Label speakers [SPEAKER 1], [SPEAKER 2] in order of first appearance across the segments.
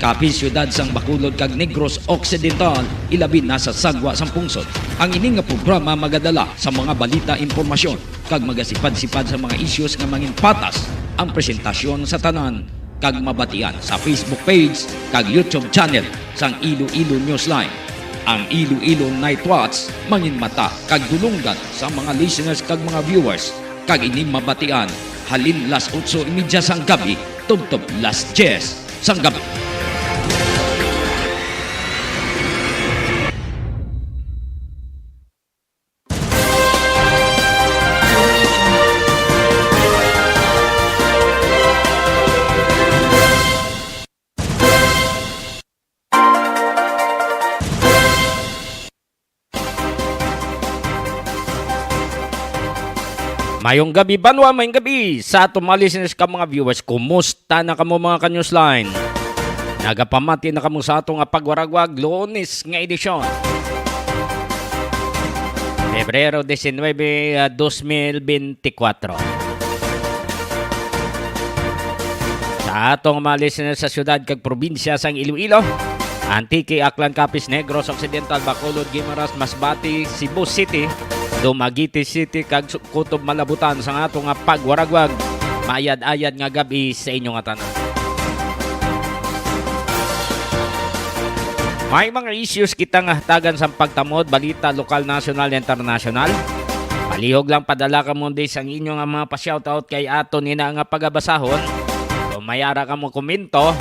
[SPEAKER 1] Kapi siyudad sang Bacolod kag Negros Occidental, ilabi na sa sagwa sang pungsod. Ang ini nga programa magadala sa mga balita, impormasyon kag magasipad-sipad sa mga issues nga mangin patas ang presentasyon sa tanan kag mabatian sa Facebook page kag YouTube channel sang Iloilo Newsline. Ang Iloilo Night Watch mangin mata kag dulunggan sa mga listeners kag mga viewers kag ini mabatian halin las 8:30 sang gabi tubtob las 10 sang gabi. Mayong gabi, banwa, mayong gabi sa atong mga listeners ka mga viewers. Kumusta na kamo mga ka-newsline? Nagapamati na kamo sa atong pagwaragwag Lunes nga edisyon. Pebrero 19, 2024. Sa atong mga listeners sa syudad kag probinsya sang Iloilo, Antique, Aklan, Capiz, Negros Occidental, Bacolod, Guimaras, Masbate, Cebu City, Dumaguete City kag Kutob, Malabutan sa atong pagwaragwag mayad-ayad nga gabi sa inyong tanan. May mga issues kita nga hatagan sa pagtamod, balita lokal, national, international. Palihog lang padala ka mo din sa inyong mga pa-shoutout kay ato nina nga pagabasahon. Kung mayara ka mo komento,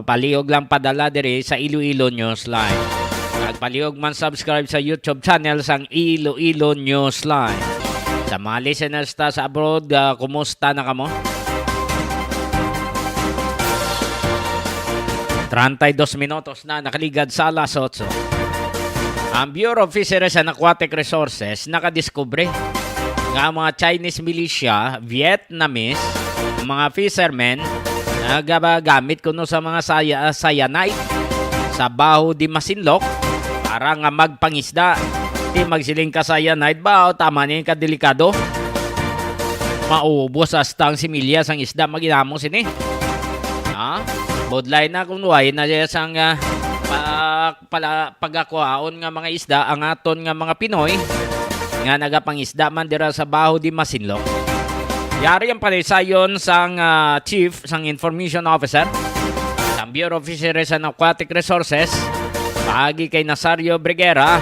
[SPEAKER 1] palihog lang padala diri sa Iloilo Newsline. Nagpalihog man subscribe sa YouTube channel sang Iloilo Newsline. Sa mga listeners ta sa abroad, kumusta na kamo? 32 minutos na nakaligad sa alas 8. Ang Bureau of Fisheries and Aquatic Resources nakadiskubre nga mga Chinese militia, Vietnamese, mga fishermen nagagamit kuno sa mga cyanide sa baho di Masinloc para nga magpangisda. Di magsiling ka sa cyanide ba o tama niya ka delikado? Maubos astang similya sang isda maginamos ini. Bodlay na kung nuway na sang pagakwaon nga mga isda ang aton nga mga Pinoy nga nagapangisda man dira sa baho di Masinloc. Yari ang palisayon sang Chief sang Information Officer ng Bureau of Fisheries and Aquatic Resources paagi kay Nazario Briguera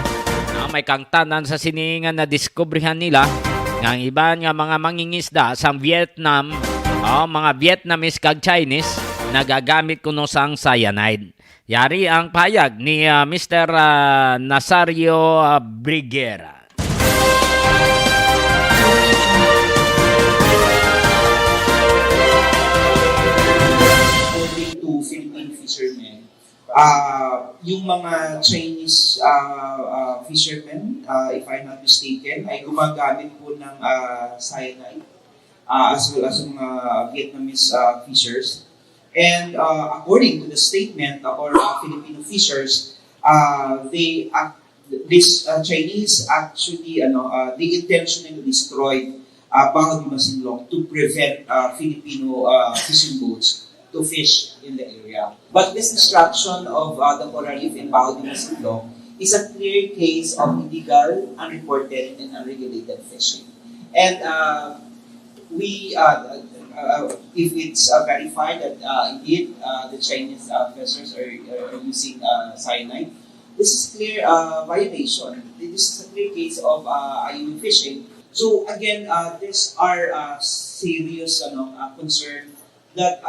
[SPEAKER 1] na may kangtanan sa siningan na diskubrihan nila ng iba nga mga mangingisda sa Vietnam, mga Vietnamese kag Chinese nagagamit kuno sang cyanide. Yari ang payag ni Mr. Nazario Briguera.
[SPEAKER 2] According to Philippine fishermen, yung mga Chinese fishermen, if I'm not mistaken, ay gumagamit po ng cyanide as well as mga Vietnamese fishers. And according to the statement or Filipino fishers, this Chinese actually they intentionally destroyed Baho di Masinloc to prevent Filipino fishing boats to fish in the area. But this destruction of the coral reef in Baho di Masinloc is a clear case of illegal, unreported, and unregulated fishing. And if it's verified that indeed the Chinese vessels are using cyanide, this is clear violation. This is a clear case of IUU fishing. So again, these are serious concern that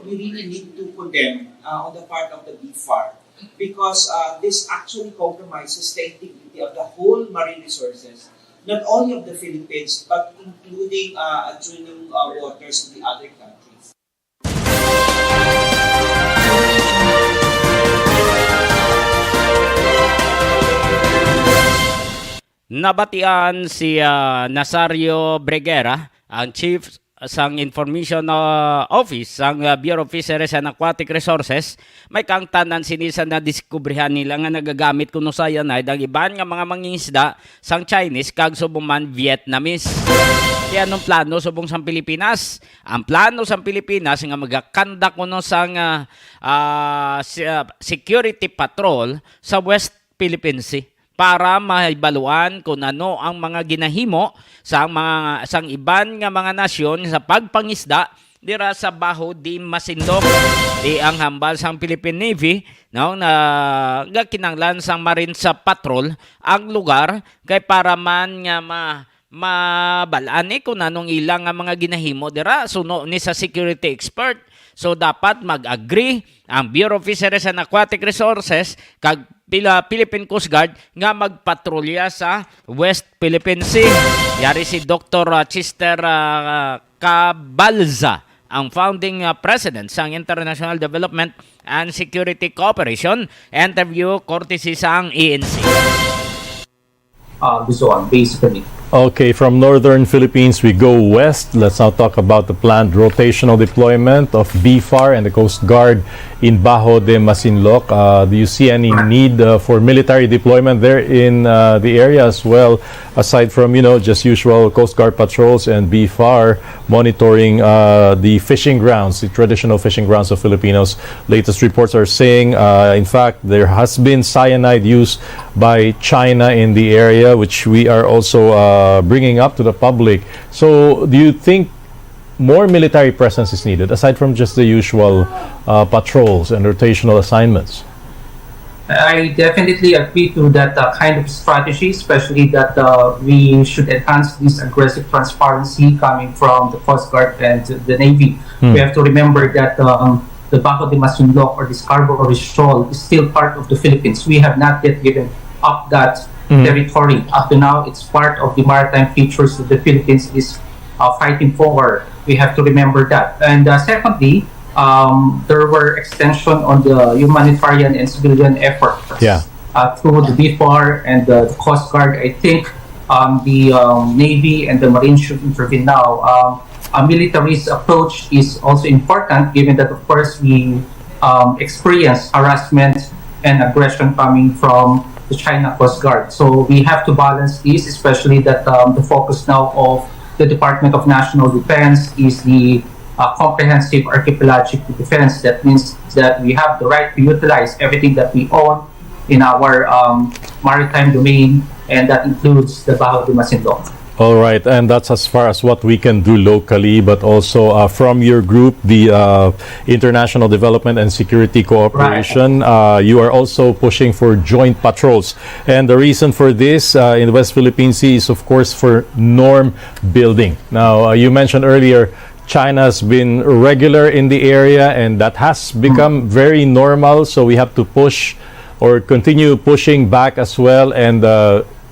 [SPEAKER 2] we really need to condemn on the part of the BFAR because this actually compromises the integrity of the whole marine resources, not only of the Philippines, but including adjoining waters of the other countries.
[SPEAKER 1] Nabatian si Nazario Briguera, ang Chief sang Information Office, sang Bureau of Fisheries and Aquatic Resources, may kang tanan sinisa na diskubrihan nila nga nagagamit kuno sa cyanide ang iban nga mga mangingisda sang Chinese kag subuman Vietnamese. Kaya anong plano subong sang Pilipinas? Ang plano sang Pilipinas nga magakanda kuno sang security patrol sa West Philippine Sea para maibaluan kung ano ang mga ginahimo sang iban nga mga nasyon sa pagpangisda dira sa Baho di Masinloc. Di ang hambal sang Philippine Navy no na kinanglan sang Marine sa patrol ang lugar kay para man nga mabalaan kung anong ilang nga mga ginahimo dira suno ni sa security expert. So dapat mag-agree ang Bureau of Fisheries and Aquatic Resources kag Philippine Coast Guard nga magpatrolya sa West Philippine Sea. Yari si Dr. Chester Cabalza, ang founding president sang International Development and Security Cooperation. Interview courtesy sang ENC.
[SPEAKER 3] Basically.
[SPEAKER 4] Okay, from northern Philippines, we go west. Let's now talk about the planned rotational deployment of BFAR and the Coast Guard in Baho de Masinloc. Do you see any need for military deployment there in the area as well, aside from, just usual Coast Guard patrols and BFAR monitoring the fishing grounds, the traditional fishing grounds of Filipinos? Latest reports are saying, in fact, there has been cyanide use by China in the area, which we are also bringing up to the public. So do you think more military presence is needed aside from just the usual patrols and rotational assignments?
[SPEAKER 3] I definitely agree to that kind of strategy, especially that we should enhance this aggressive transparency coming from the Coast Guard and the Navy. We have to remember that the Baho de Masinloc, or the Scarborough Shoal, is still part of the Philippines. We have not yet given up that territory. Up to now, it's part of the maritime features that the Philippines is fighting for. We have to remember that. And secondly, there were extension on the humanitarian and civilian efforts through the BFAR and the Coast Guard. I think the Navy and the Marine should intervene now. A military's approach is also important, given that, of course, we experience harassment and aggression coming from the China Coast Guard. So we have to balance this, especially that the focus now of the Department of National Defense is the comprehensive archipelagic defense. That means that we have the right to utilize everything that we own in our maritime domain, and that includes the Baho de Masinloc.
[SPEAKER 4] All right, and that's as far as what we can do locally, but also from your group, the International Development and Security Cooperation, you are also pushing for joint patrols. And the reason for this in the West Philippine Sea is, of course, for norm building. Now, you mentioned earlier, China has been regular in the area, and that has become very normal, so we have to push or continue pushing back as well, and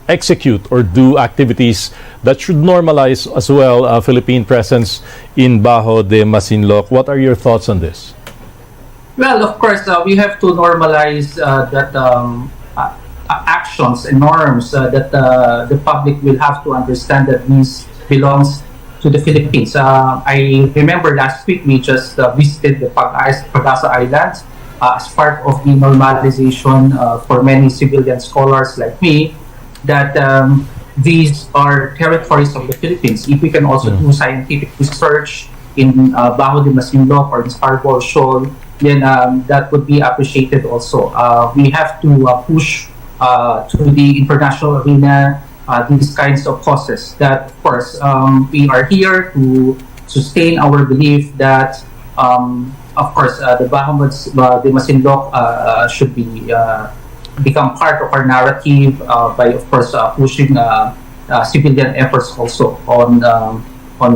[SPEAKER 4] execute or do activities that should normalize as well Philippine presence in Baho de Masinloc. What are your thoughts on this?
[SPEAKER 3] Well, of course, we have to normalize that actions and norms that the public will have to understand that this belongs to the Philippines. I remember last week we just visited the Pag-asa Islands as part of the normalization for many civilian scholars like me, that these are territories of the Philippines. If we can also do scientific research in Baho de Masinloc or in Scarborough Shoal, then that would be appreciated also. We have to push to the international arena these kinds of causes. That, of course, we are here to sustain our belief that, of course, the Baho de Masinloc should be become part of our narrative by, of course, pushing civilian efforts also on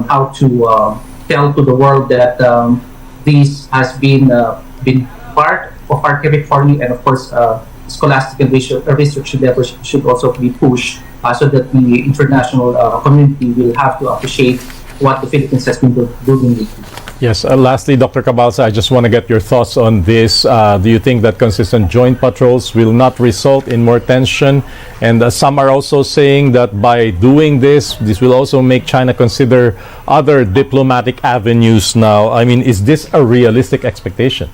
[SPEAKER 3] how to tell to the world that this has been part of our territory, and of course, scholastic and research endeavors should also be pushed so that the international community will have to appreciate what the Philippines has been doing lately.
[SPEAKER 4] Yes, lastly, Dr. Cabalsa, I just want to get your thoughts on this. Do you think that consistent joint patrols will not result in more tension? And some are also saying that by doing this will also make China consider other diplomatic avenues now. I mean, is this a realistic expectation?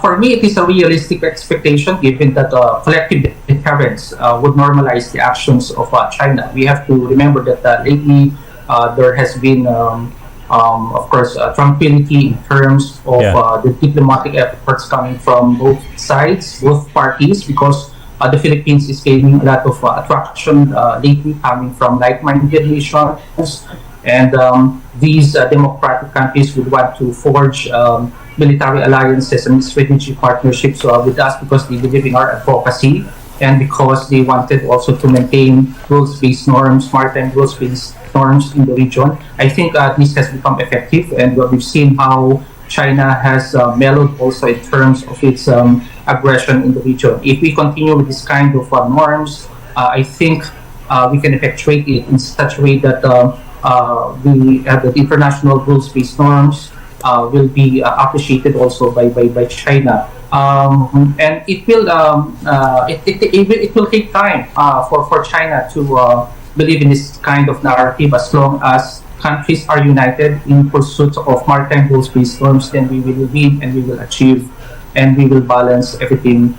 [SPEAKER 3] For me, it is a realistic expectation given that collective deterrence would normalize the actions of China. We have to remember that lately there has been, of course, tranquility in terms of the diplomatic efforts coming from both sides, both parties, because the Philippines is gaining a lot of attraction lately coming from like-minded nations. And these democratic countries would want to forge military alliances and strategic partnerships with us because they believe in our advocacy and because they wanted also to maintain rules-based norms, maritime rules-based norms in the region. I think this has become effective, and we've seen how China has mellowed also in terms of its aggression in the region. If we continue with this kind of norms, I think we can effectuate it in such a way that the international rules-based norms will be appreciated also by China, and it will take time for China to believe in this kind of narrative. As long as countries are united in pursuit of maritime rules-based norms, then we will win and we will achieve and we will balance everything.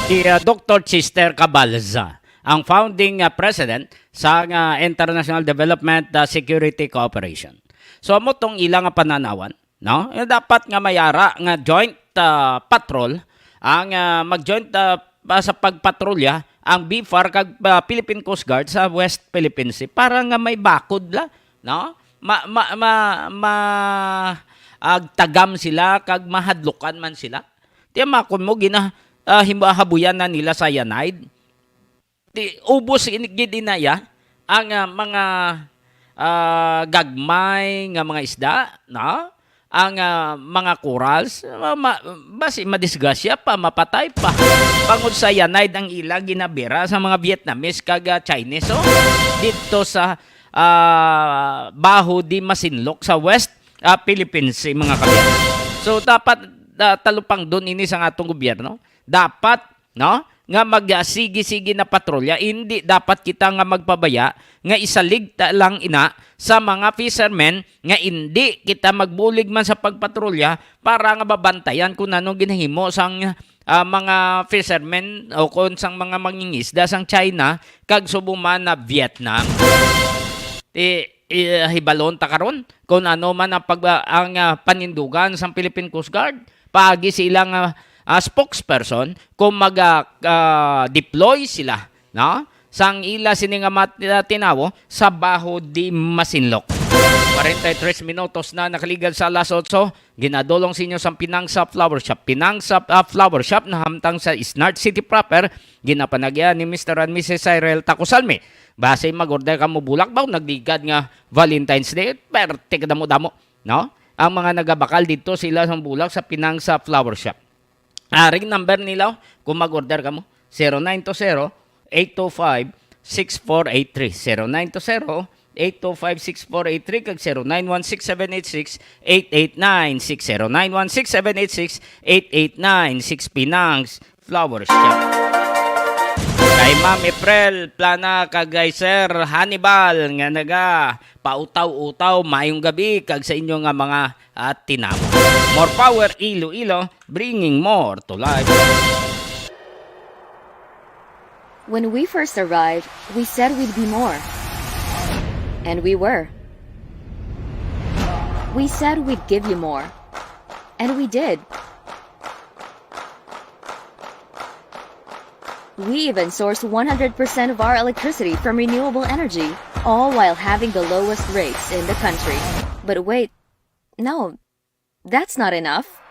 [SPEAKER 1] Si Dr. Chester Cabalza, ang founding president sa International Development Security Cooperation. So amo tong ilang pananawan, no? Dapat nga mayara nga joint patrol ang mag-joint sa pagpatrolya ang BFAR kag Philippine Coast Guard sa West Philippine Sea para nga may bakod la, no? Agtagam sila kag mahadlukan man sila. Tiyan makon mo himahabuyan na nila sa yanide. Ubos gid inaya ang mga gagmay nga mga isda, no? Ang mga corals, basi madisgrasya pa, mapatay pa. Bangod sa yanide ang ila ginabira sa mga Vietnamese kag Chinese. So, dito sa Baho di Masinloc sa West Philippines mga kabyan. So dapat talupang doon ini sa atong gobyerno. Dapat, no, nga magsigi-sige na patrolya, hindi dapat kita nga magpabaya nga isalig lang ina sa mga fishermen nga hindi kita magbulig man sa pagpatrolya para nga babantayan kung anong ginahimo sang mga fishermen o kung sang mga mangingisda sang China kag subuman na Vietnam. Hibalon ta karon kung ano man ang panindugan sang Philippine Coast Guard paagi silang spokesperson kung mag-deploy sila, no? Sang ila sininga tinawo sa Baho di Masinloc. 43 minutos na nakaligal sa alas 8, ginadolong sa inyo sa Pinangsa Flower Shop. Pinangsa Flower Shop na hamtang sa Snart City proper, ginapanagyan ni Mr. and Mrs. Cyril Takusalme. Base mag-order ka mo bulak ba, nagdigad nga Valentine's Day, pero tika damo-damo, no? Ang mga nagabakal dito sila sa bulak sa Pinangsa Flower Shop. Ring number nila kung mag-order ka mo 0920-825-6483 0920-825-6483 kag 0916-786-8896 0916-786-8896 Pinangs Flower Shop. Kay Ma'am April Plana kagay Sir Hannibal nga naga pautaw-utaw mayong gabi kag sa inyo nga mga tinamo. More power Iloilo, bringing more to life.
[SPEAKER 5] When we first arrived, we said we'd be more. And we were. We said we'd give you more. And we did. We even source 100% of our electricity from renewable energy, all while having the lowest rates in the country. But wait, no, that's not enough.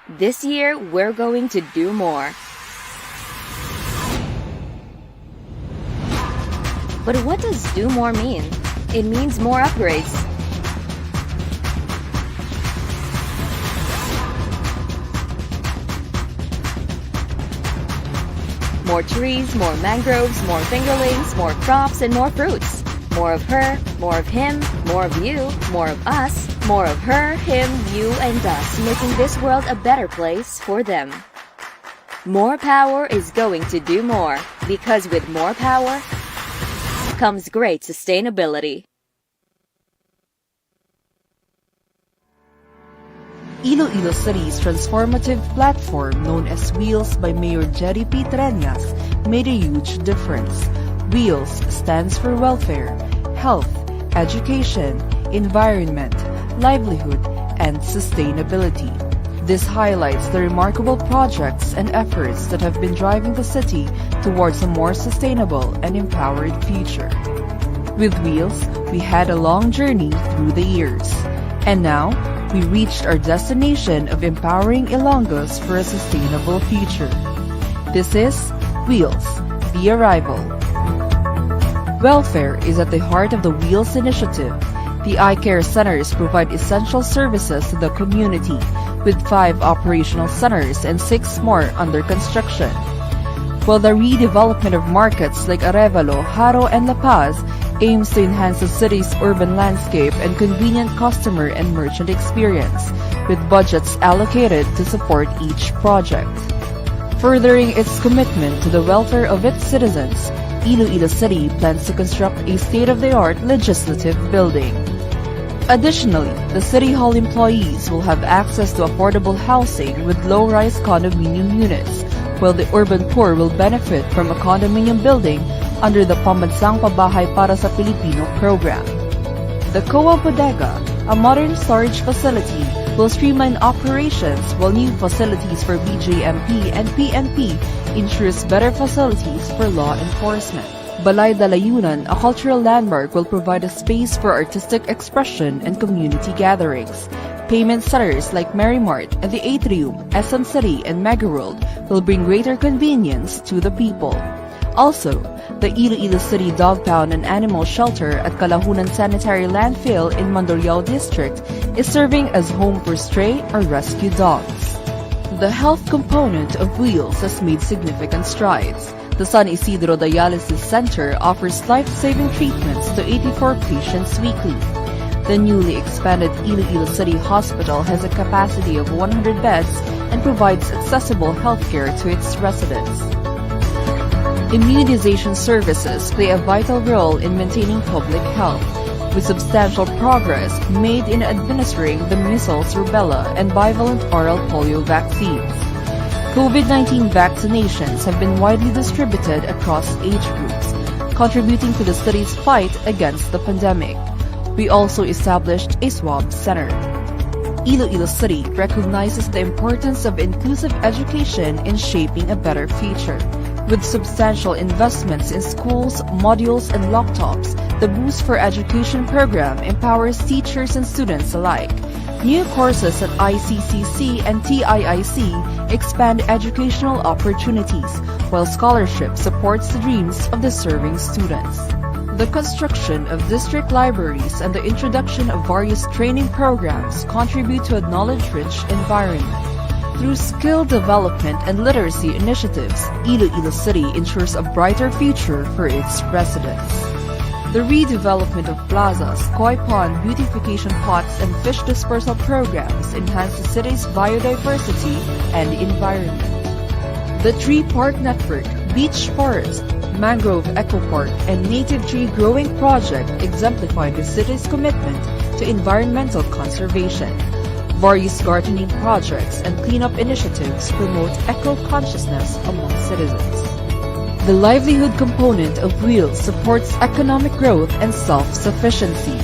[SPEAKER 5] This year, we're going to do more. But what does do more mean? It means more upgrades. More trees, more mangroves, more fingerlings, more crops, and more fruits. More of her, more of him, more of you, more of us, more of her, him, you, and us, making this world a better place for them. More power is going to do more, because with more power comes great sustainability.
[SPEAKER 6] Iloilo City's transformative platform, known as Wheels by Mayor Jerry P. Treñas, made a huge difference. Wheels stands for welfare, health, education, environment, livelihood, and sustainability. This highlights the remarkable projects and efforts that have been driving the city towards a more sustainable and empowered future. With Wheels, we had a long journey through the years, and now we reached our destination of empowering Ilonggos for a sustainable future. This is Wheels, the arrival. Welfare is at the heart of the Wheels initiative. The eye care centers provide essential services to the community, with 5 operational centers and 6 more under construction. While the redevelopment of markets like Arevalo, Haro, and La Paz aims to enhance the city's urban landscape and convenient customer and merchant experience, with budgets allocated to support each project. Furthering its commitment to the welfare of its citizens, Iloilo City plans to construct a state-of-the-art legislative building. Additionally, the City Hall employees will have access to affordable housing with low-rise condominium units, while the urban poor will benefit from a condominium building under the Pambansang Pabahay para sa Pilipino program. The COA Bodega, a modern storage facility, will streamline operations, while new facilities for BJMP and PNP ensures better facilities for law enforcement. Balay Dalayunan, a cultural landmark, will provide a space for artistic expression and community gatherings. Payment centers like Marymart and the Atrium, SM City, and Mega World will bring greater convenience to the people. Also, the Iloilo City Dog Pound and Animal Shelter at Kalahunan Sanitary Landfill in Mandurriao District is serving as home for stray or rescue dogs. The health component of Wheels has made significant strides. The San Isidro Dialysis Center offers life-saving treatments to 84 patients weekly. The newly expanded Iloilo City Hospital has a capacity of 100 beds and provides accessible healthcare to its residents. Immunization services play a vital role in maintaining public health, with substantial progress made in administering the measles, rubella, and bivalent oral polio vaccines. COVID-19 vaccinations have been widely distributed across age groups, contributing to the city's fight against the pandemic. We also established a swab center. Iloilo City recognizes the importance of inclusive education in shaping a better future. With substantial investments in schools, modules, and laptops, the Boost for Education program empowers teachers and students alike. New courses at ICCC and TIIC expand educational opportunities, while scholarship supports the dreams of the serving students. The construction of district libraries and the introduction of various training programs contribute to a knowledge-rich environment. Through skill development and literacy initiatives, Iloilo City ensures a brighter future for its residents. The redevelopment of plazas, koi pond, beautification pots, and fish dispersal programs enhance the city's biodiversity and environment. The Tree Park Network, Beach Forest, Mangrove Eco Park, and Native Tree Growing Project exemplify the city's commitment to environmental conservation. Various gardening projects and cleanup initiatives promote eco-consciousness among citizens. The livelihood component of Wheels supports economic growth and self-sufficiency.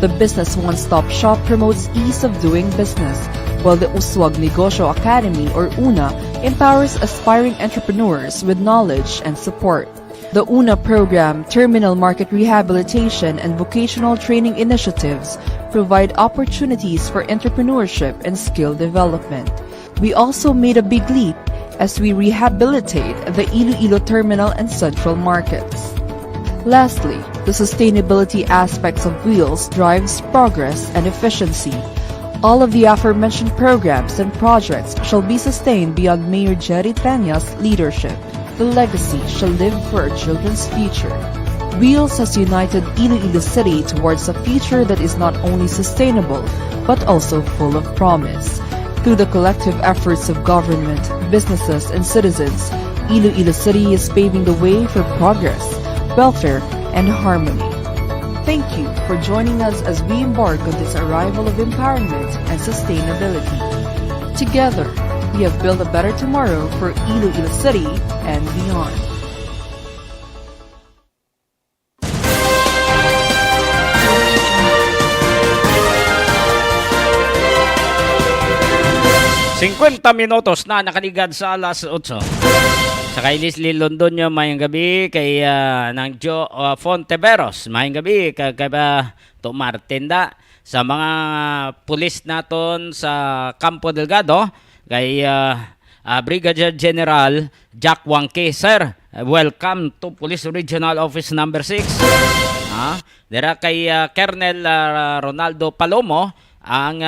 [SPEAKER 6] The Business One-Stop Shop promotes ease of doing business, while the Uswag Negosyo Academy, or UNA, empowers aspiring entrepreneurs with knowledge and support. The UNA program, Terminal Market Rehabilitation, and Vocational Training Initiatives provide opportunities for entrepreneurship and skill development. We also made a big leap as we rehabilitate the Iloilo Terminal and Central Markets. Lastly, the sustainability aspects of Wheels drives progress and efficiency. All of the aforementioned programs and projects shall be sustained beyond Mayor Jerry Treñas' leadership. The legacy shall live for our children's future. Wheels has united Iloilo City towards a future that is not only sustainable, but also full of promise. Through the collective efforts of government, businesses, and citizens, Iloilo City is paving the way for progress, welfare, and harmony. Thank you for joining us as we embark on this arrival of empowerment and sustainability. Together, we have built a better tomorrow for Iloilo City and beyond.
[SPEAKER 1] Minutos na nakaligad sa alas 8. Sa kay Leslie London nyo, mayang gabi. Kay ng Joe Fonteveros, mayang gabi. Kay to Martin da. Sa mga pulis naton sa Campo Delgado, kay Brigadier General Jack Wangke. Sir, welcome to Police Regional Office number 6. Dira kay Colonel Ronaldo Palomo, ang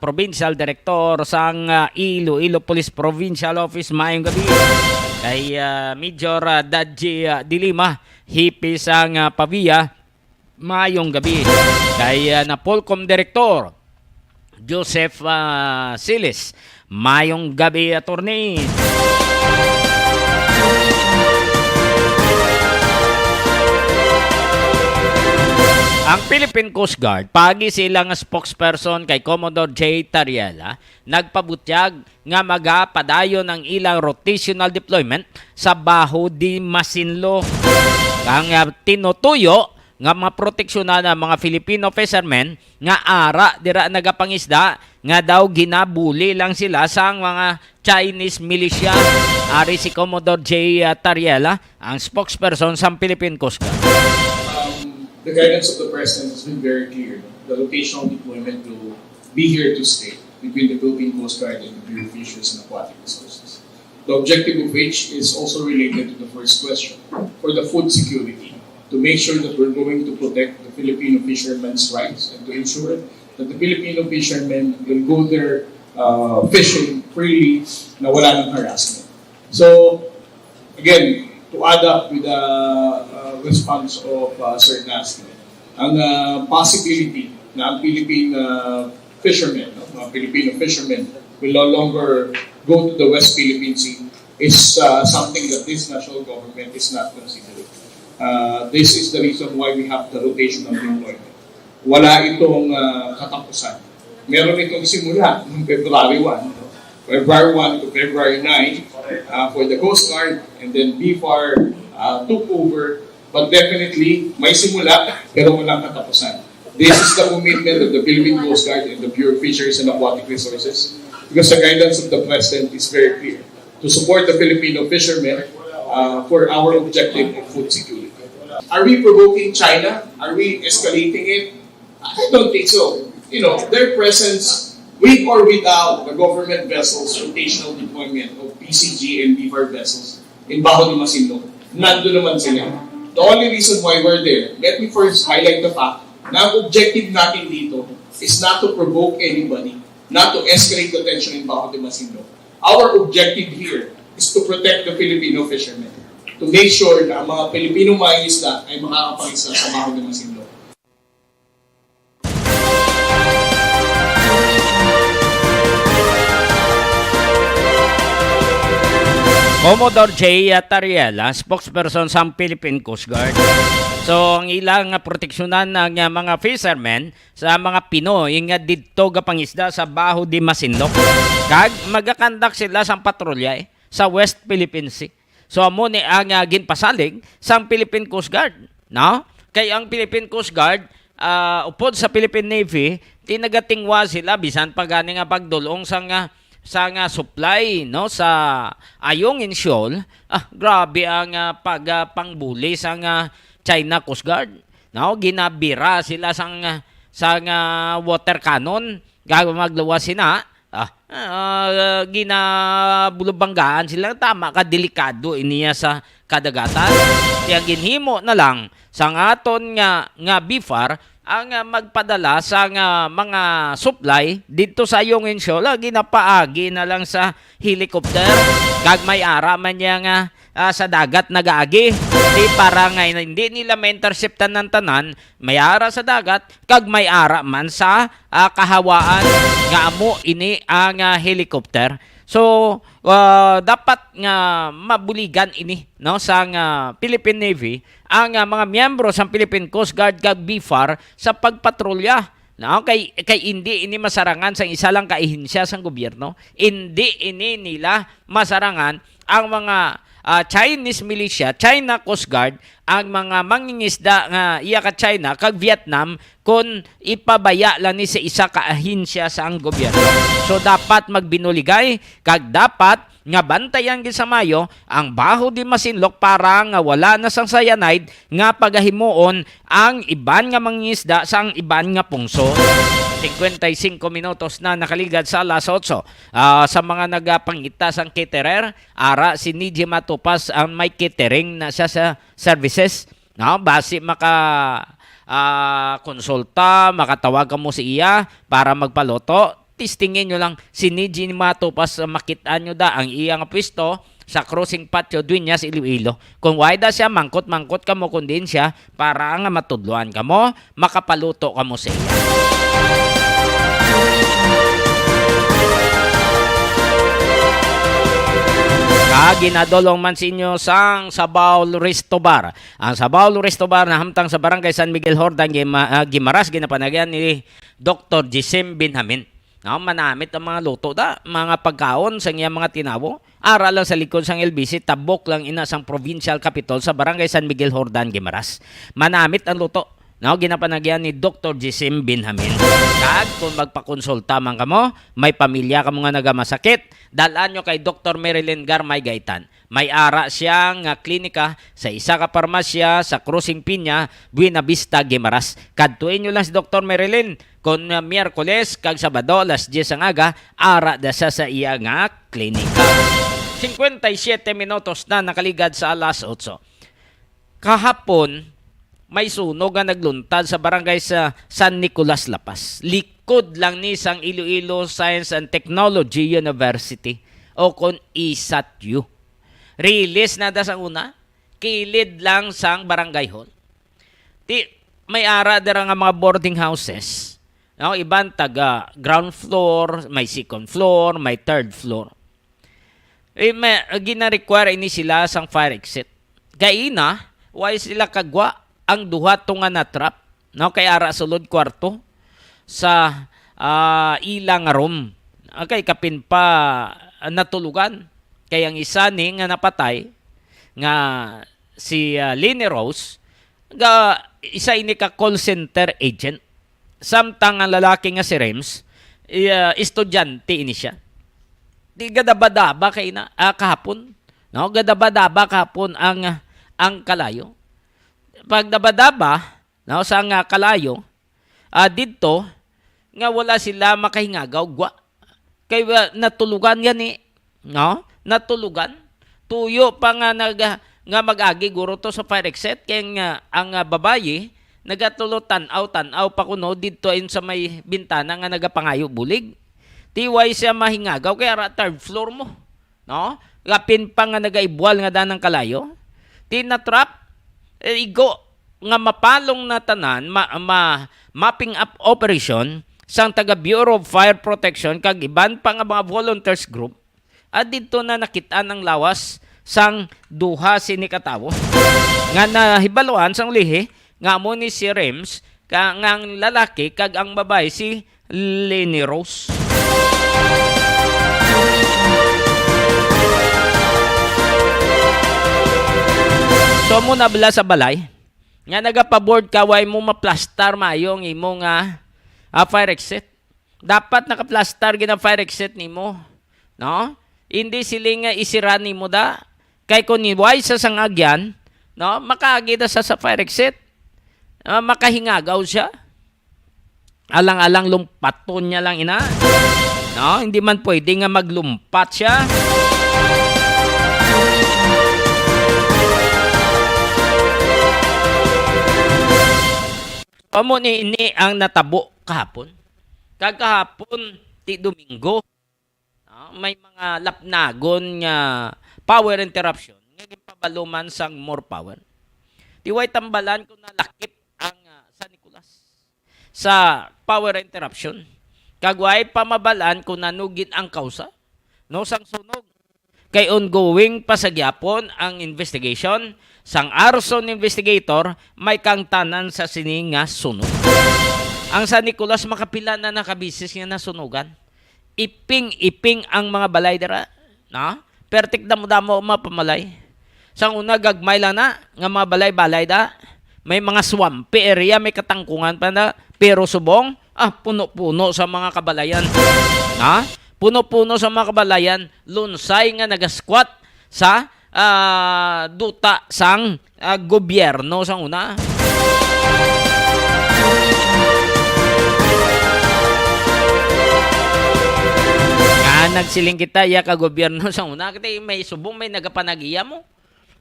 [SPEAKER 1] Provincial Director sa Iloilo Police Provincial Office, mayong gabi. Kay Major Dadji Dilima, hipi sang Pavia, mayong gabi. Kay Napolcom Director Joseph Silis, mayong gabi, attorney. Ang Philippine Coast Guard, pagi silang spokesperson kay Commodore J. Tariela, nagpabutyag nga magapadayon ang ilang rotational deployment sa Baho di Masinloc. Kang tinutuyo nga mga proteksyonan ng mga Filipino fishermen nga ara dira nagapangisda nga daw ginabuli lang sila sa mga Chinese militia. Ari si Commodore J. Tariela, ang spokesperson sa Philippine Coast Guard.
[SPEAKER 7] The guidance of the President has been very clear. The rotational deployment will be here to stay between the Philippine Coast Guard and the Bureau of Fisheries and Aquatic Resources. The objective of which is also related to the first question, for the food security, to make sure that we're going to protect the Filipino fishermen's rights and to ensure that the Filipino fishermen will go there fishing freely na wala ng harassment. So, again, to add up with the response of Sir Nasty, ang possibility na ang Philippine fishermen, mga Filipino fishermen, will no longer go to the West Philippine Sea is something that this national government is not considering. This is the reason why we have the rotational deployment. Wala itong katapusan. Meron itong simula noong February 1. February 1 to February 9 for the Coast Guard, and then BFAR took over, but definitely may simula pero walang katapusan. This is the commitment of the Philippine Coast Guard and the Bureau of Fisheries and Aquatic Resources, because the guidance of the President is very clear to support the Filipino fishermen for our objective of food security. Are we provoking China? Are we escalating it? I don't think so. You know, their presence, with or without the government vessels, rotational deployment of PCG and BFAR vessels in Baho de Masinloc, nandun naman sila. The only reason why we're there, let me first highlight the fact na ang objective natin dito is not to provoke anybody, not to escalate the tension in Baho de Masinloc. Our objective here is to protect the Filipino fishermen, to make sure na ang mga Pilipino mangingisda ay makakapangisda sa Baho de Masinloc.
[SPEAKER 1] Commodore J. Tariela, spokesperson sa Philippine Coast Guard. So, ang ilang proteksyonan ng mga fishermen sa mga Pinoy nga didto gapangisda sa Baho di Masinloc. Kag magakandak sila sa patrolya sa West Philippine Sea. So, amo ni ang ginpasalig sa Philippine Coast Guard. No? Kay ang Philippine Coast Guard, upod sa Philippine Navy, tinagatingwa sila bisan pa gani nga pagdulong sa supply no sa Ayungin Shoal. Grabe ang pagpangbuli sa China Coast Guard. No, ginabira sila sa water cannon gago magluwas sina. Ginabulubanggaan sila tama ka delikado iniya sa kadagatan. Kaya ginhimo na lang sa aton nga BFAR ang magpadala sa mga supply dito sa iyong insyola, ginapaagi na lang sa helicopter. Kag may ara man niya nga sa dagat nagaagi. Di para nga hindi nila ma-interceptan ng tanan, may ara sa dagat, kag may ara man sa kahawaan nga amo ini ang helicopter. So, dapat nga mabuligan ini no sa Philippine Navy ang mga miyembro sa Philippine Coast Guard kag BFAR sa pagpatrolya. No, kay hindi ini masarangan sa isa lang kaahinsya sa gobyerno. Hindi ini nila masarangan ang mga Chinese militia, China Coast Guard, ang mga mangingisda nga iya ka China kag Vietnam kung ipabaya lang ni sa isa ka ahinsya sa ang gobyerno. So dapat magbinuligay kag dapat nga bantayan gid sa Mayo ang Baho di Masinloc para nga wala na sang cyanide nga pagahimuon ang iban nga mangingisda sa ang iban nga pungso. 55 minutos na nakaligad sa alas 8. Sa mga nagapangita sang caterer, ara si Niji Matupas ang may catering na siya sa services. No, basi konsulta, makatawag mo si iya para magpaluto. Tistingin nyo lang si Niji Matupas, makitaan nyo da ang iyang pwesto sa cruising patio Dueñas, Iloilo. Kung wala siya, mangkot-mangkot ka mo kung din siya para nga matudluan ka mo, makapaluto ka mo sa iya. Ginadolong man sinyo sang Sabaw Resto Bar. Ang Sabaw Resto Bar na hamtang sa barangay San Miguel Hordan, Gimaras, ginapanagyan ni Dr. Gisem Binhamin. No, manamit ang mga luto da, mga pagkaon sa iyang mga tinawo. Ara lang sa likod sang LBC, tabok lang ina sang provincial capital sa barangay San Miguel Hordan, Gimaras. Manamit ang luto. No, ginapanagyan ni Dr. Gisem Binhamin. Kag kung magpakonsulta man kamo, may pamilya kamo nga nagamasakit, dalan nyo kay Dr. Marilyn Garmay Gaitan. May ara siyang klinika sa isa ka parmasya sa Cruising Piña, Buena Vista, Gimaras. Kadtuin nyo lang si Dr. Marilyn kung Miyerkules kag Sabado alas 10 ang aga, ara da sa iya nga klinika. 57 minutos na nakaligad sa alas 8. Kahapon, may sunog nga nagluntad sa barangay sa San Nicolas, Lapas. Likod lang ni sang Iloilo Science and Technology University o kon ISATU. Release na da sa una, kilid lang sang barangay hall. May ara dira nga mga boarding houses. No, iban taga ground floor, may second floor, may third floor. Gina-require ini sila sang fire exit. Gaina, why sila kagwa ang duha tunga na trap, no, kay ara sulod kwarto sa ilang room. Okay, kapin pa natulugan. Kay ang isa ni nga napatay nga si Lini Rose, isa ini ka call center agent. Samtang ang lalaki nga si Rems, estudyante ini siya. Di gadabadaba kay na kahapon, no, gadabadaba kahapon ang kalayo. Pag dabadaba, no, sa nga kalayo, dito, nga wala sila makahingagaw, gwa. Kaya natulugan yan no? Natulugan. Tuyo pa nga nga mag-agi guro to sa fire exit. Kaya nga, ang babayi, nagatulo tanaw pa kuno dito in sa may bintana nga nagapangayo bulig. Tiway siya mahingagaw, kaya third floor mo. No? Kapin pa nga nagaibwal nga danang kalayo. Tinatrap, igo nga mapalong na tanan mapping up operation sang taga Bureau of Fire Protection kag iban pa nga mga volunteers group dito na nakita ng lawas sang duha sini katawo nga nahibaluan sang lihi nga mo ni si Rems kang ang lalaki kag ang babae si Lini Rose. So mo nabla sa balay, nga nagapaboard ka, way mo maplastar maayong imo nga fire exit. Dapat nakaplastar gina fire exit nimo, no? Hindi sila nga isira nimo da. Kay kung niway sa sangagyan, no, makaagi da sa fire exit. Makahingagaw siya. Alang-alang lumpaton niya lang ina. No, hindi man pwede nga maglumpat siya. Amo ni ang natabo kahapon. Kagahapon ti Domingo. May mga lapnagon nga power interruption nga gipabaluman sang more power. Tiway tambalan ko nalakip ang San Nicolas sa power interruption. Kagway pamabalaan ko nanugin ang kausa no sang sunog. Kay ongoing pa sa gyapon ang investigation sang arson investigator may kang tanan sa sini nga sunog. Ang San Nicolas makapila na nakabisis nga nasunugan. Iping-iping ang mga balay dira, na? Pertik damo-damo mapamalay. Sang una gagmay lang na nga mga balay-balay da. May mga swampy area, may katangkungan pa na, pero subong puno-puno sa mga kabalayan. Ha? Puno-puno sa mga kabalayan, lunsay nga nagasquat sa duta sang gobyerno sang una. Nagsiling kita ya ka gobyerno sa una kasi may subong may nagapanagiya mo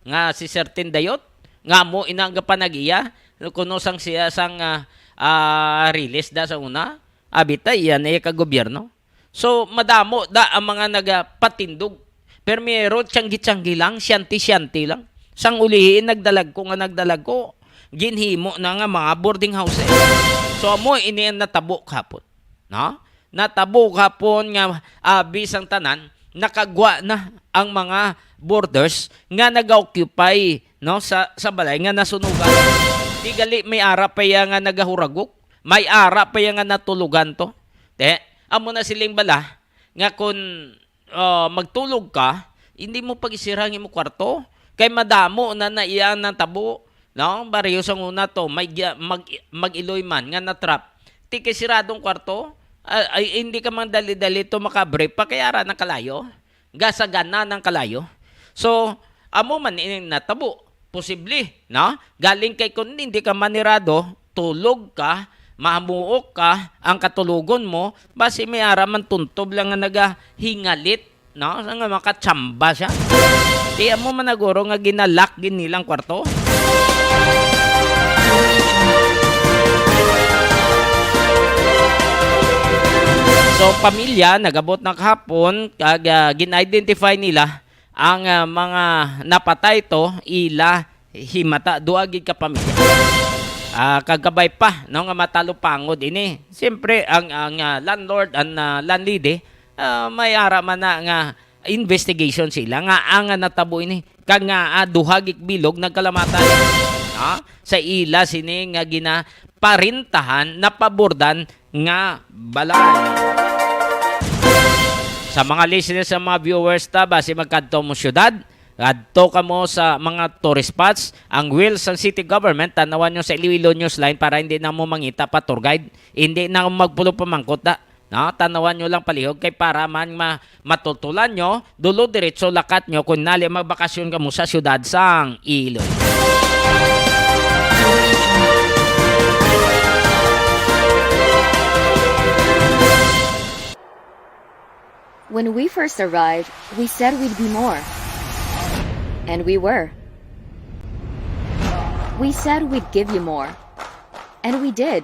[SPEAKER 1] nga si certain dayot nga mo inangapanagiya kuno sang siya sang release da sa una abita yan ay ka gobyerno. So madamo da ang mga nagapatindog permero tiyanggi lang syanti lang sang ulihin nagdalag ko ginhimo na nga mga boarding house so mo ini natabo kapon no. Natabo hapon nga bisang tanan nakagwa na ang mga borders nga nag-occupy no sa balay nga nasunugan. Tigali may ara pa ya nga nagahuragok, may ara pa ya nga natulugan to. Amo na siling bala nga kun magtulog ka, hindi mo pagisirangin mo kwarto kay madamo na naiyan ng tabo. No, bariyo sang una to mag-iloy man nga natrap. Ti kay siradong kwarto. Ay hindi ka man dali-dali to makabrief pa kaya ra ng kalayo. Gasagana ng kalayo. So, amo man natabo. Posible, no? Galing kay kun hindi ka manirado, tulog ka, mamuok ka, ang katulugon mo, basi may ara man tuntob lang nga nagahingalit, no? Nga makatsamba siya. Di amo man naguro nga ginalak ginilang kwarto. So pamilya nagabot ng hapon kag gin-identify nila ang mga napatay to ila himata duagi ka pamilya. Kagabay pa no nga matalupangod ini. Siyempre ang landlord and landlady may ara man na nga investigation sila nga ang natabo ini kag nga duhagik bilog nagkalamatay. Sa ila sini nga ginaparintahan napabordan nga balay. Sa mga listeners, sa mga viewers ta, basi magkadto mo syudad, kadto ka mo sa mga tourist spots, ang wheels ng city government, tanawan nyo sa Iloilonewsline para hindi na mo mangita pa tour guide, hindi na magpulo pamangkot na. No? Tanawan nyo lang palihog kay para man matutulan nyo, dulo diretso lakat nyo kung nali magbakasyon ka mo sa syudad sang Iloilo.
[SPEAKER 5] When we first arrived, we said we'd be more. And we were. We said we'd give you more. And we did.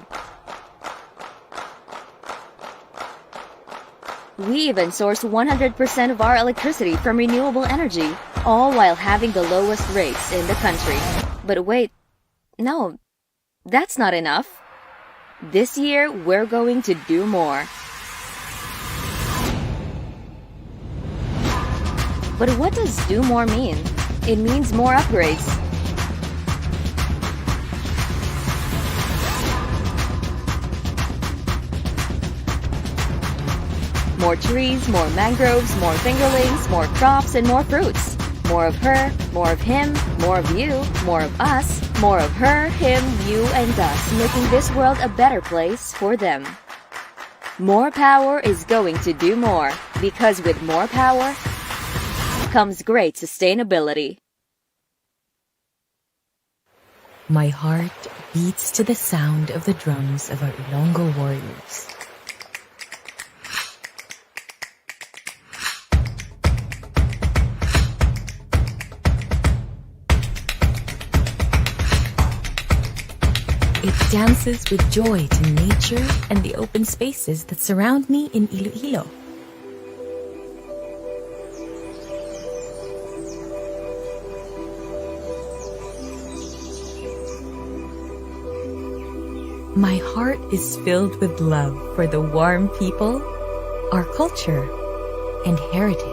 [SPEAKER 5] We even sourced 100% of our electricity from renewable energy, all while having the lowest rates in the country. But wait, no, that's not enough. This year, we're going to do more. But what does do more mean? It means more upgrades. More trees, more mangroves, more fingerlings, more crops, and more fruits. More of her, more of him, more of you, more of us, more of her, him, you, and us, making this world a better place for them. More power is going to do more, because with more power comes great sustainability.
[SPEAKER 8] My heart beats to the sound of the drums of our Ilonggo warriors. It dances with joy to nature and the open spaces that surround me in Iloilo. My heart is filled with love for the warm people, our culture, and heritage.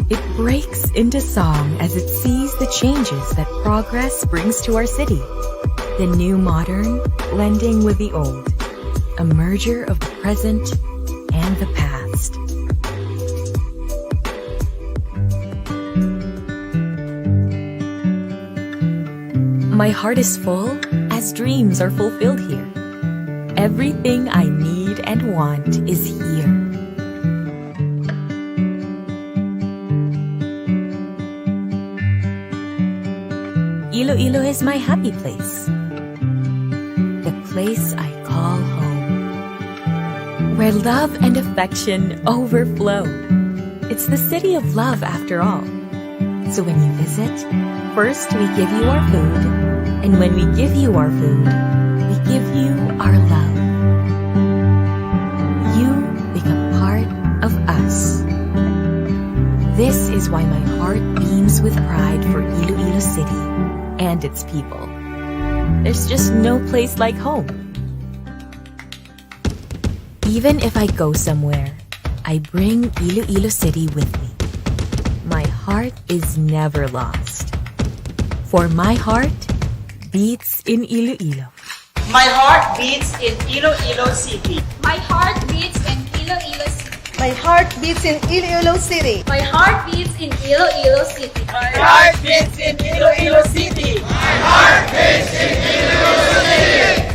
[SPEAKER 8] It breaks into song as it sees the changes that progress brings to our city. The new modern blending with the old, a merger of the present and the past. My heart is full as dreams are fulfilled here. Everything I need and want is here. Iloilo is my happy place. The place I call home. Where love and affection overflow. It's the city of love after all. So when you visit, first we give you our food, and when we give you our food, we give you our love. You become part of us. This is why my heart beams with pride for Iloilo City and its people. There's just no place like home. Even if I go somewhere, I bring Iloilo City with me. My heart is never lost. For my heart beats in Iloilo.
[SPEAKER 9] My heart beats in Iloilo City.
[SPEAKER 10] My heart beats in Iloilo City.
[SPEAKER 11] My heart beats in Iloilo City.
[SPEAKER 10] My heart beats in Iloilo City.
[SPEAKER 9] My heart beats in Iloilo City.
[SPEAKER 12] My heart beats in Iloilo City.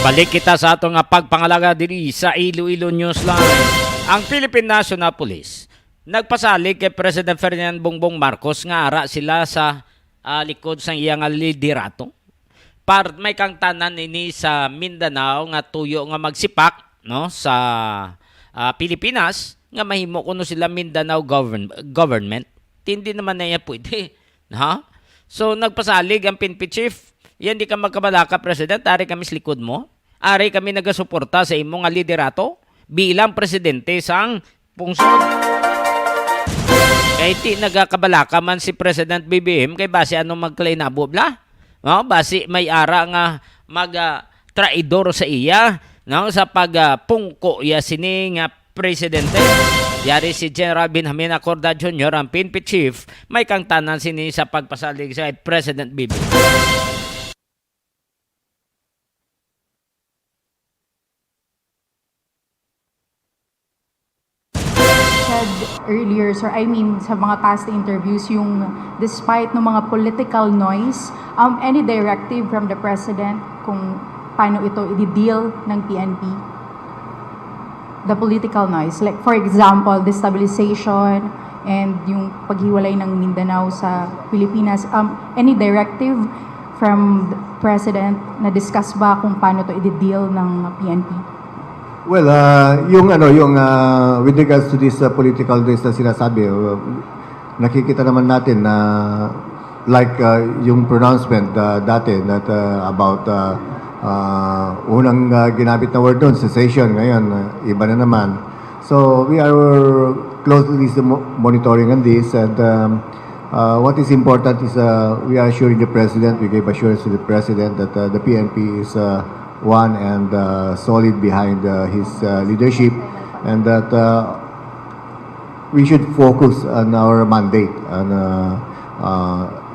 [SPEAKER 1] Balik kita sa atong pagpangalaga diri sa Iloilo Newsline. Ang Philippine National Police nagpasalig kay President Ferdinand Bongbong Marcos nga ara sila sa likod sang iyang liderato. May kang tanan ini sa Mindanao nga tuyo nga magsipak no sa Pilipinas nga mahimo kuno sila Mindanao government. Hindi naman na iya pwede. Ha? So nagpasalig ang PNP chief. Yan di ka magkabalaka, President. Ari kami sa likod mo. Ari kami nagasuporta sa imong liderato bilang presidente sang pungsod. Kaya ti nagakabalaka man si President BBM kay base anong magklainabo bla. No? Base may ara nga traidor sa iya no? Sa pagpungko ya sini nga presidente. Yari si General Benjamin Acorda Jr. ang PNP chief may kang tanan sini sa pagpasalig sa President BBM.
[SPEAKER 13] Earlier, sir, I mean, sa mga past interviews, yung despite ng mga political noise, any directive from the President kung paano ito i-deal ng PNP? The political noise. Like, for example, destabilization and yung paghiwalay ng Mindanao sa Pilipinas. Any directive from the President na discuss ba kung paano ito i-deal ng PNP?
[SPEAKER 14] Well, with regards to this political days na sinasabi, nakikita naman natin na yung pronouncement dati that about unang ginamit na word doon, cessation, ngayon iba na naman. So we are closely monitoring on this, and what is important is we are assuring the President, we gave assurance to the President that the PNP is one and solid behind his leadership, and that we should focus on our mandate and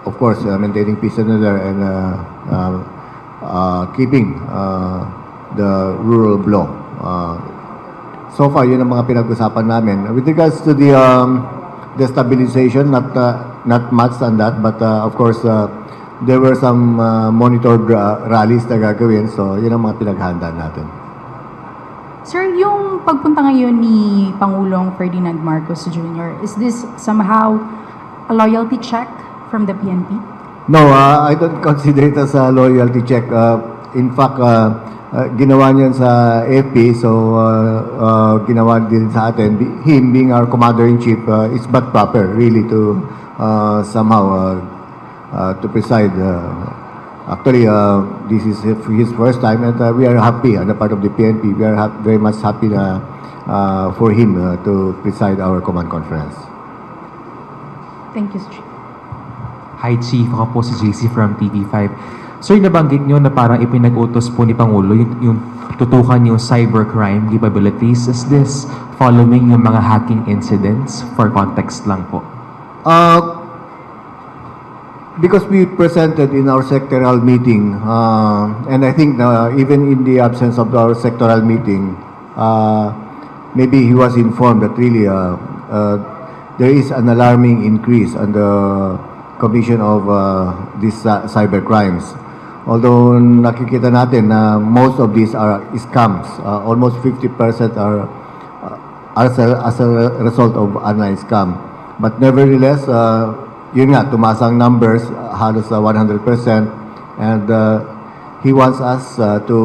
[SPEAKER 14] of course maintaining peace and order and keeping the rule of law. So far yun ang mga pinag-usapan namin. With regards to the destabilization, not much on that, but of course there were some monitored rallies na gagawin, so yun ang mga pinaghandaan natin.
[SPEAKER 13] Sir, yung pagpunta ngayon ni Pangulong Ferdinand Marcos Jr., is this somehow a loyalty check from the PNP?
[SPEAKER 14] No, I don't consider it as a loyalty check. In fact, ginawa niyan sa FP, so ginawa din sa atin. Him being our commander-in-chief is but proper really to somehow to preside. Actually, this is his first time, and we are happy on the part of the PNP. We are very much happy for him to preside our command conference.
[SPEAKER 13] Thank you, Chief.
[SPEAKER 15] Hi Chief, ako po si JC from TV5. Sir, nabanggit nyo na parang ipinag-utos po ni Pangulo yung tutukan yung cybercrime capabilities. Is this following yung mga hacking incidents? For context lang po.
[SPEAKER 14] Because we presented in our sectoral meeting, and I think even in the absence of our sectoral meeting, maybe he was informed that really there is an alarming increase on the commission of these cyber crimes. Although nakikita natin na most of these are scams, almost 50% are as a result of online scam. But nevertheless, yun nga, tumaas ang numbers, halos 100%, and he wants us to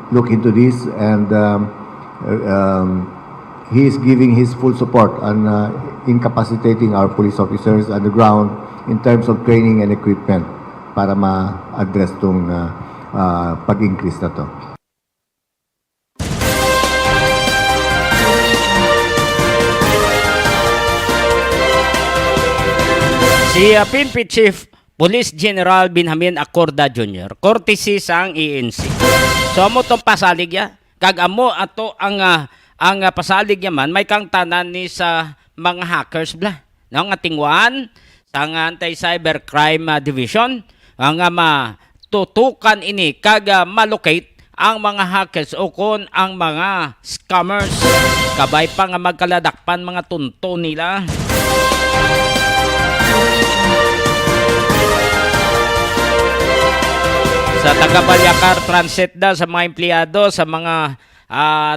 [SPEAKER 14] look into this, and he is giving his full support on incapacitating our police officers on the ground in terms of training and equipment para ma-address tong pag-increase na to.
[SPEAKER 1] Si PNP Chief Police General Benjamin Acorda Jr. courtesy sang ENC. So amo tong pasalig ya, kag amo ato ang pasalig yaman may kang tanan ni sa mga hackers bla. No nga tingwan sang Anti-Cybercrime Division ang matutukan ini kag malocate ang mga hackers o kon ang mga scammers. Kabay pa nga magkaladakpan mga tunto nila. Sa taga-Balyakar Transit da sa mga empleyado, sa mga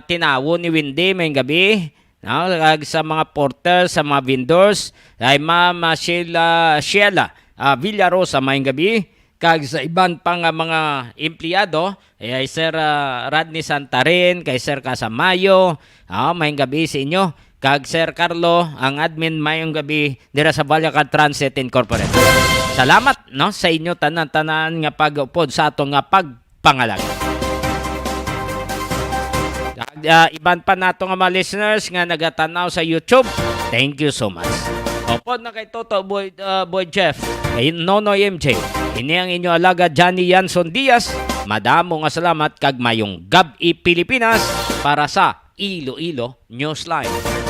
[SPEAKER 1] tinawo ni Windy may gabi, no? Sa mga porters, sa mga vendors, ay Ma'am Sheila Villarosa may gabi, kag sa iban pang mga empleyado, ay Sir Radney Santarin, kay Sir Casamayo, may gabi sa inyo, kag Sir Carlo, ang admin mayong gabi dira sa Balyakar Transit Incorporated. Salamat no sa inyo tanan-tanan nga pag-upod sa ato nga pagpangalag. Iban pa nato nga mga listeners nga nagatanaw sa YouTube. Thank you so much. Upod na kay Toto Boy Jeff, kay Nonoy MJ, ini ang inyo alaga Johnny Yanson Diaz. Madamo nga salamat kag mayong gabi Pilipinas para sa Iloilo Newsline.